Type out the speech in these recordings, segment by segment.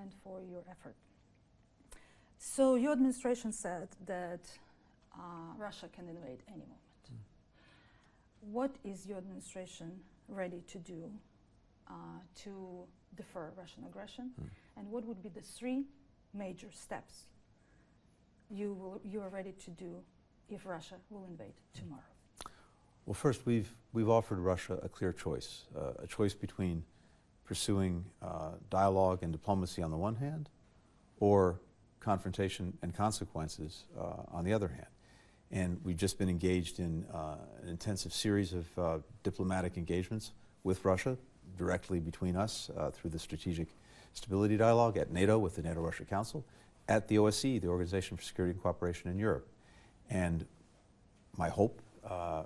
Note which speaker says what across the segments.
Speaker 1: and for your effort. So your administration said that Russia can invade any moment. What is your administration ready to do to defer Russian aggression? And what would be the 3 major steps you are ready to do if Russia will invade tomorrow?
Speaker 2: Well, first, we've offered Russia a clear choice, a choice between pursuing dialogue and diplomacy on the one hand, or confrontation and consequences on the other hand. And we've just been engaged in an intensive series of diplomatic engagements with Russia, directly between us through the Strategic Stability Dialogue, at NATO with the NATO-Russia Council, at the OSCE, the Organization for Security and Cooperation in Europe. And my hope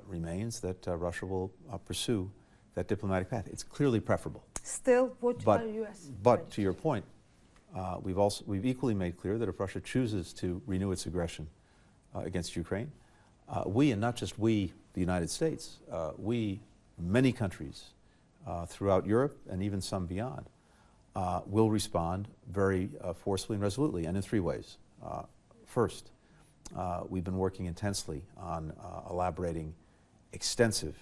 Speaker 2: remains that Russia will pursue that diplomatic path. It's clearly preferable.
Speaker 1: Still, what are U.S.
Speaker 2: But to your point, we've equally made clear that if Russia chooses to renew its aggression against Ukraine, we, and not just we, the United States, we, many countries throughout Europe and even some beyond, will respond very forcefully and resolutely, and in 3 ways. First, we've been working intensely on elaborating extensive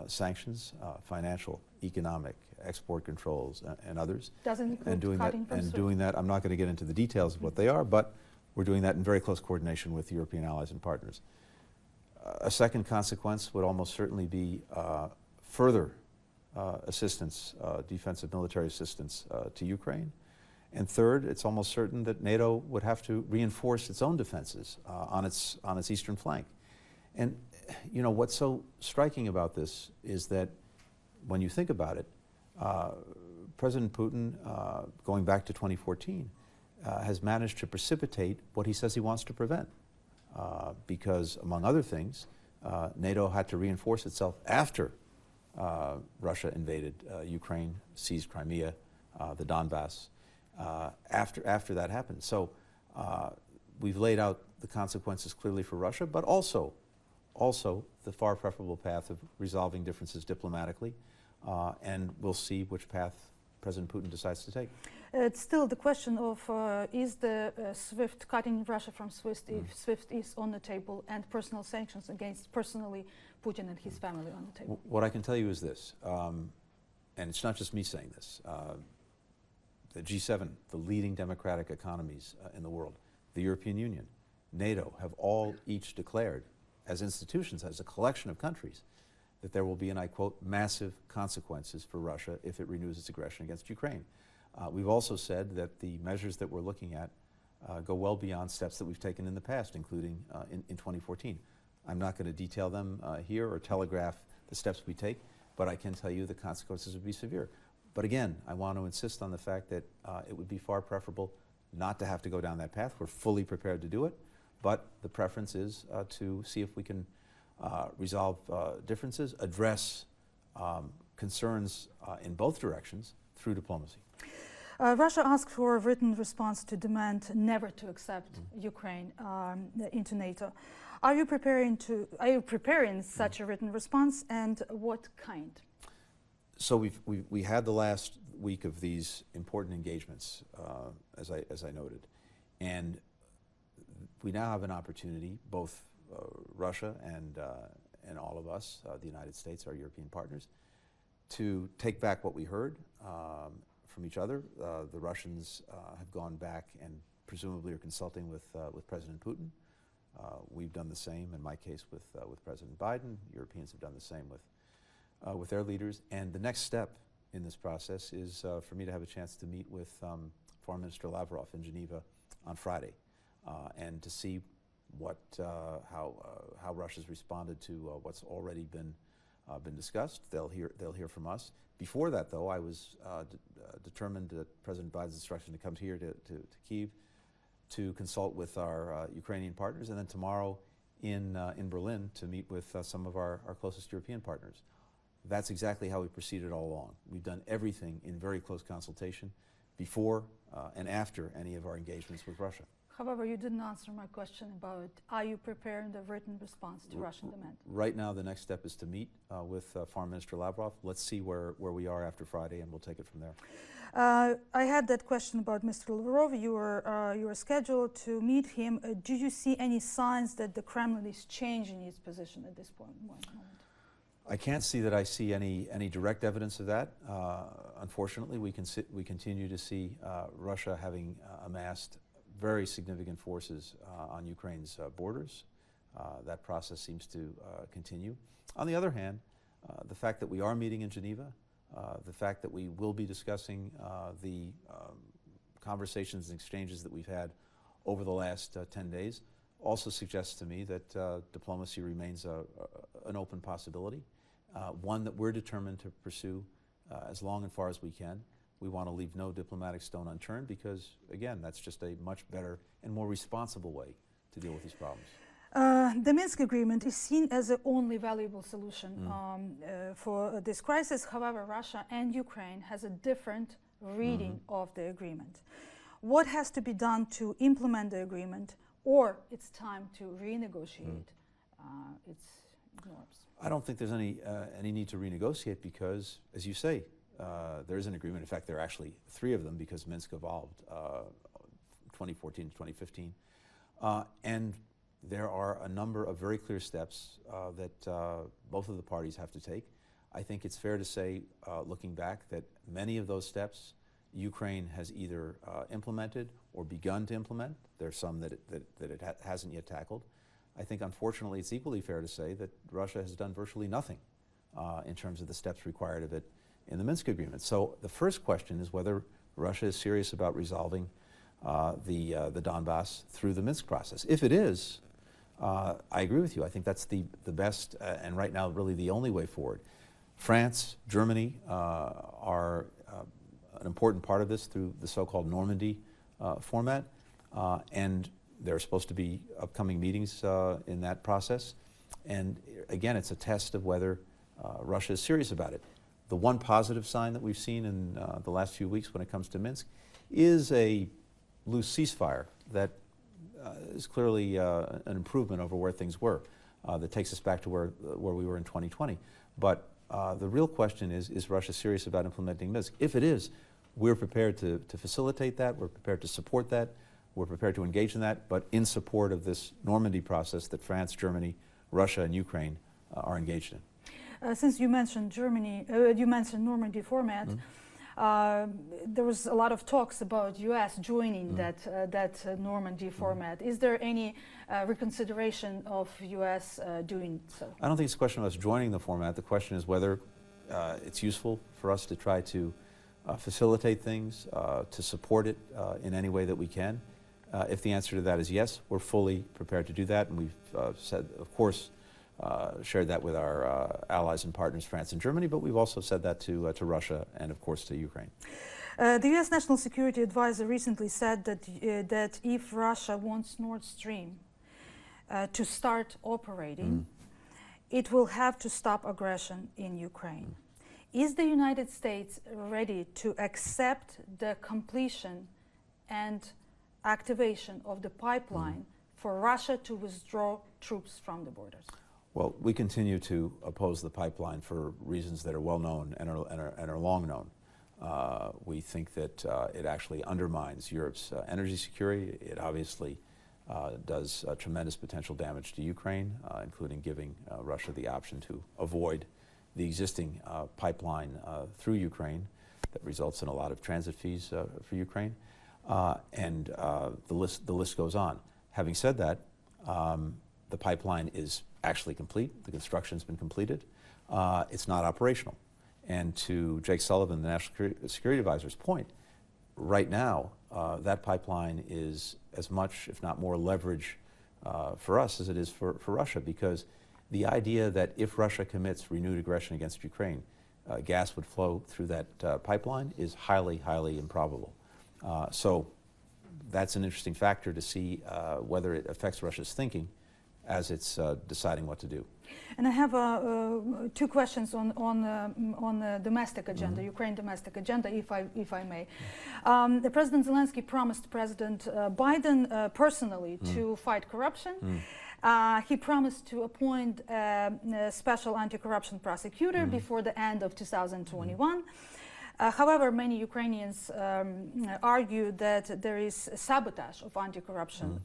Speaker 2: sanctions, financial, economic, export controls, and others.
Speaker 1: Doesn't include
Speaker 2: doing that, I'm not going to get into the details of what they are, but we're doing that in very close coordination with European allies and partners. A second consequence would almost certainly be further assistance, defensive military assistance to Ukraine. And third, it's almost certain that NATO would have to reinforce its own defenses on its eastern flank. And you know, what's so striking about this is that when you think about it, President Putin, going back to 2014, has managed to precipitate what he says he wants to prevent. Because, among other things, NATO had to reinforce itself after Russia invaded Ukraine, seized Crimea, the Donbass, after that happened. So we've laid out the consequences clearly for Russia, but also the far preferable path of resolving differences diplomatically, and we'll see which path President Putin decides to take.
Speaker 1: It's still the question of is the SWIFT, cutting Russia from SWIFT, if SWIFT is on the table, and personal sanctions against personally Putin and his family on the table?
Speaker 2: What I can tell you is this, and it's not just me saying this, the G7, the leading democratic economies in the world, the European Union, NATO, have all each declared, as institutions, as a collection of countries, that there will be, and I quote, massive consequences for Russia if it renews its aggression against Ukraine. We've also said that the measures that we're looking at go well beyond steps that we've taken in the past, including in 2014. I'm not going to detail them here or telegraph the steps we take, but I can tell you the consequences would be severe. But again, I want to insist on the fact that it would be far preferable not to have to go down that path. We're fully prepared to do it, but the preference is to see if we can resolve differences, address concerns in both directions through diplomacy.
Speaker 1: Russia asked for a written response to demand never to accept Ukraine into NATO. Are you preparing such a written response, and what kind?
Speaker 2: So we had the last week of these important engagements, as I noted, and we now have an opportunity, both Russia and all of us, the United States, our European partners, to take back what we heard from each other. The Russians have gone back and presumably are consulting with President Putin. We've done the same, in my case, with President Biden. Europeans have done the same with their leaders. And the next step in this process is for me to have a chance to meet with Foreign Minister Lavrov in Geneva on Friday, and to see how Russia's responded to what's already been discussed. They'll hear from us. Before that, though, I was determined at President Biden's instruction to come here to Kyiv to consult with our Ukrainian partners, and then tomorrow in Berlin to meet with some of our closest European partners. That's exactly how we proceeded all along. We've done everything in very close consultation before and after any of our engagements with Russia.
Speaker 1: However, you didn't answer my question about, are you preparing the written response to Russian demand?
Speaker 2: Right now, the next step is to meet with Foreign Minister Lavrov. Let's see where we are after Friday, and we'll take it from there.
Speaker 1: I had that question about Mr. Lavrov. You were scheduled to meet him. Do you see any signs that the Kremlin is changing its position at this point?
Speaker 2: I can't see that I see any direct evidence of that. Unfortunately, we continue to see Russia having amassed very significant forces on Ukraine's borders. That process seems to continue. On the other hand, the fact that we are meeting in Geneva, the fact that we will be discussing the conversations and exchanges that we've had over the last 10 days also suggests to me that diplomacy remains an open possibility, one that we're determined to pursue as long and far as we can. We want to leave no diplomatic stone unturned because, again, that's just a much better and more responsible way to deal with these problems.
Speaker 1: The Minsk agreement is seen as the only valuable solution for this crisis. However, Russia and Ukraine has a different reading of the agreement. What has to be done to implement the agreement, or it's time to renegotiate its norms?
Speaker 2: I don't think there's any need to renegotiate because, as you say, there is an agreement. In fact, there are actually 3 of them because Minsk evolved 2014 to 2015. And there are a number of very clear steps that both of the parties have to take. I think it's fair to say, looking back, that many of those steps Ukraine has either implemented or begun to implement. There are some that it hasn't yet tackled. I think, unfortunately, it's equally fair to say that Russia has done virtually nothing in terms of the steps required of it in the Minsk agreement. So the first question is whether Russia is serious about resolving the Donbass through the Minsk process. If it is, I agree with you. I think that's the best and right now really the only way forward. France, Germany are an important part of this through the so-called Normandy format, and there are supposed to be upcoming meetings in that process. And again, it's a test of whether Russia is serious about it. The one positive sign that we've seen in the last few weeks when it comes to Minsk is a loose ceasefire that is clearly an improvement over where things were. That takes us back to where we were in 2020. But the real question is Russia serious about implementing Minsk? If it is, we're prepared to facilitate that, we're prepared to support that, we're prepared to engage in that, but in support of this Normandy process that France, Germany, Russia, and Ukraine are engaged in.
Speaker 1: Since you mentioned Germany, you mentioned Normandy format, there was a lot of talks about U.S. joining that Normandy format. Is there any reconsideration of U.S. doing so?
Speaker 2: I don't think it's a question of us joining the format. The question is whether it's useful for us to try to facilitate things, to support it in any way that we can. If the answer to that is yes, we're fully prepared to do that, and we've said, of course, shared that with our allies and partners, France and Germany, but we've also said that to Russia and, of course, to Ukraine.
Speaker 1: The U.S. National Security Advisor recently said that if Russia wants Nord Stream to start operating, it will have to stop aggression in Ukraine. Is the United States ready to accept the completion and activation of the pipeline for Russia to withdraw troops from the borders?
Speaker 2: Well, we continue to oppose the pipeline for reasons that are well known and are long known. We think that it actually undermines Europe's energy security. It obviously does tremendous potential damage to Ukraine, including giving Russia the option to avoid the existing pipeline through Ukraine that results in a lot of transit fees for Ukraine. And the list goes on. Having said that, the pipeline is actually complete. The construction's been completed. It's not operational. And to Jake Sullivan, the National Security Advisor's point, right now, that pipeline is as much, if not more, leverage for us as it is for Russia, because the idea that if Russia commits renewed aggression against Ukraine, gas would flow through that pipeline is highly, highly improbable. So that's an interesting factor to see whether it affects Russia's thinking as it's deciding what to do.
Speaker 1: And I have two questions on the domestic agenda, Ukraine domestic agenda, if I may. The President Zelensky promised President Biden personally to fight corruption. He promised to appoint a special anti-corruption prosecutor before the end of 2021. However, many Ukrainians argue that there is sabotage of anti-corruption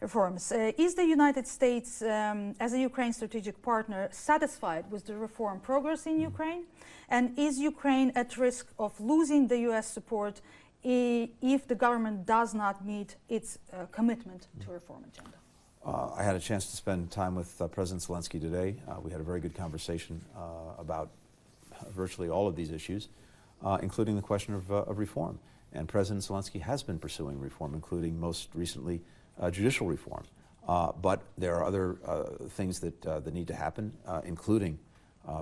Speaker 1: reforms. Is the United States, as a Ukraine strategic partner, satisfied with the reform progress in Ukraine? And is Ukraine at risk of losing the US support if the government does not meet its commitment to reform agenda?
Speaker 2: I had a chance to spend time with President Zelensky today. We had a very good conversation about virtually all of these issues, including the question of reform. And President Zelensky has been pursuing reform, including most recently judicial reform. But there are other things that need to happen, including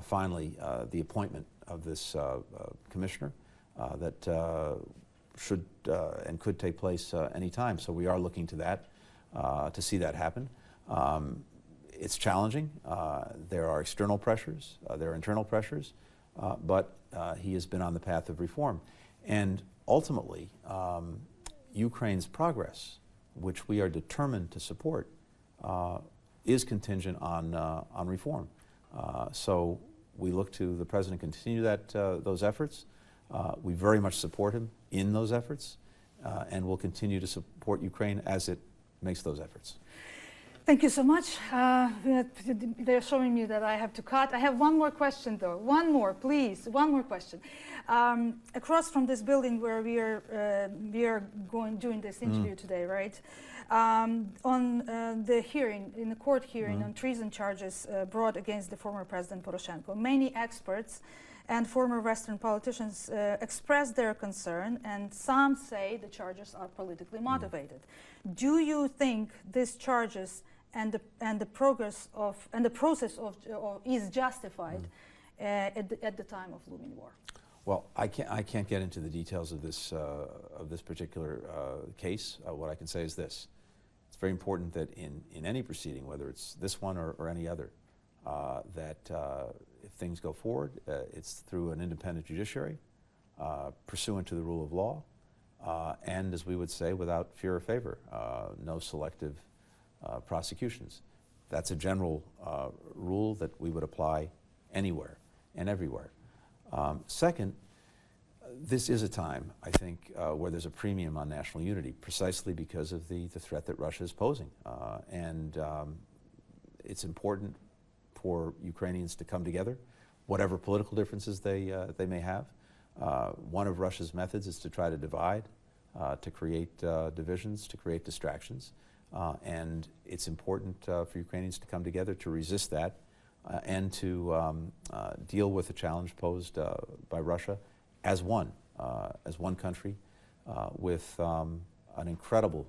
Speaker 2: finally the appointment of this commissioner that should and could take place any time. So we are looking to that to see that happen. It's challenging. There are external pressures, there are internal pressures, but he has been on the path of reform. And ultimately, Ukraine's progress, which we are determined to support, is contingent on reform. So we look to the President to continue those efforts. We very much support him in those efforts, and we'll continue to support Ukraine as it makes those efforts.
Speaker 1: Thank you so much. They're showing me that I have to cut. I have one more question, though. One more, please. One more question. Across from this building where we are doing this interview today, right? On the hearing, in the court hearing on treason charges brought against the former President Poroshenko, many experts and former Western politicians expressed their concern, and some say the charges are politically motivated. Do you think these charges and the process of is justified at the time of looming war?
Speaker 2: Well, I can't get into the details of this particular case. What I can say is this: it's very important that in any proceeding, whether it's this one or any other, that if things go forward, it's through an independent judiciary, pursuant to the rule of law, and, as we would say, without fear or favor, no selective prosecutions. That's a general rule that we would apply anywhere and everywhere. Second, this is a time, I think, where there's a premium on national unity, precisely because of the threat that Russia is posing. And it's important for Ukrainians to come together, whatever political differences they may have. One of Russia's methods is to try to divide, to create divisions, to create distractions. And it's important for Ukrainians to come together to resist that and to deal with the challenge posed by Russia as one country with an incredible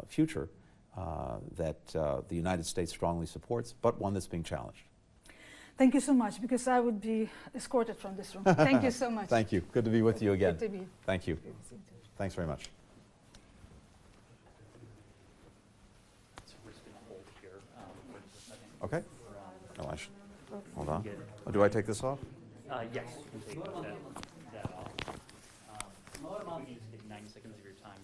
Speaker 2: future that the United States strongly supports, but one that's being challenged.
Speaker 1: Thank you so much, because I would be escorted from this room. Thank you so much.
Speaker 2: Thank you. Good to be with you again.
Speaker 1: Good to be.
Speaker 2: Thank you. Thanks very much.
Speaker 3: So we're just going to hold here for just a second.
Speaker 2: Okay. Oh, I should. Hold on. Oh, do I take this off?
Speaker 3: Yes, you can take that off. You just get 90 seconds of your time